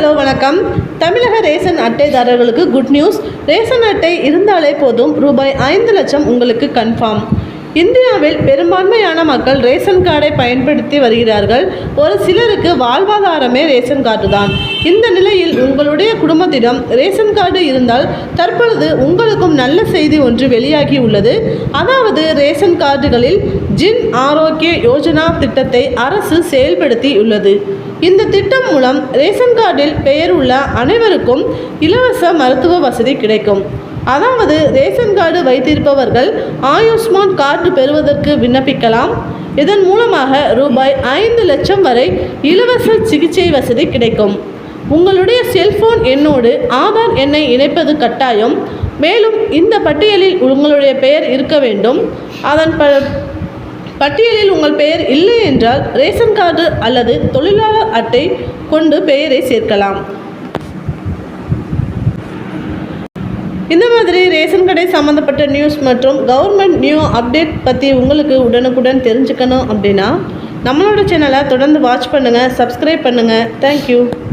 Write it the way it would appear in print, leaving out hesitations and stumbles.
Hello வணக்கம். தமிழக ration அட்டைதாரர்களுக்கு குட் நியூஸ். ரேஷன் அட்டை இருந்தாலே போதும், ரூபாய் 5 லட்சம் உங்களுக்கு கன்ஃபார்ம். இந்தியாவில் பெரும்பான்மையான மக்கள் ரேஷன் கார்டை பயன்படுத்தி வருகிறார்கள். ஒரு சிலருக்கு வாழ்வாதாரமே ரேஷன் கார்டு தான். இந்த நிலையில் உங்களுடைய குடும்பத்திடம் ரேஷன் கார்டு இருந்தால் தற்பொழுது உங்களுக்கும் நல்ல செய்தி ஒன்று வெளியாகி உள்ளது. அதாவது ரேஷன் கார்டுகளில் ஜின் ஆரோக்கிய யோஜனா திட்டத்தை அரசு செயல்படுத்தி உள்ளது. இந்த திட்டம் மூலம் ரேஷன் கார்டில் பெயர் உள்ள அனைவருக்கும் இலவச மருத்துவ வசதி கிடைக்கும். அதாவது ரேஷன் கார்டு வைத்திருப்பவர்கள் ஆயுஷ்மான் கார்டு பெறுவதற்கு விண்ணப்பிக்கலாம். இதன் மூலமாக ரூபாய் 5 லட்சம் வரை இலவச சிகிச்சை வசதி கிடைக்கும். உங்களுடைய செல்போன் எண்ணோடு ஆதார் எண்ணை இணைப்பது கட்டாயம். மேலும் இந்த பட்டியலில் உங்களுடைய பெயர் இருக்க வேண்டும். அதன் பட்டியலில் உங்கள் பெயர் இல்லை என்றால் ரேஷன் கார்டு அல்லது தொழிலாளர் அட்டை கொண்டு பெயரை சேர்க்கலாம். இந்த மாதிரி ரேஷன் கடை சம்மந்தப்பட்ட நியூஸ் மற்றும் கவர்மெண்ட் நியூ அப்டேட் பற்றி உங்களுக்கு உடனுக்குடன் தெரிஞ்சுக்கணும் அப்படின்னா நம்மளோட சேனலை தொடர்ந்து வாட்ச் பண்ணுங்கள், சப்ஸ்கிரைப் பண்ணுங்கள். தேங்க்யூ.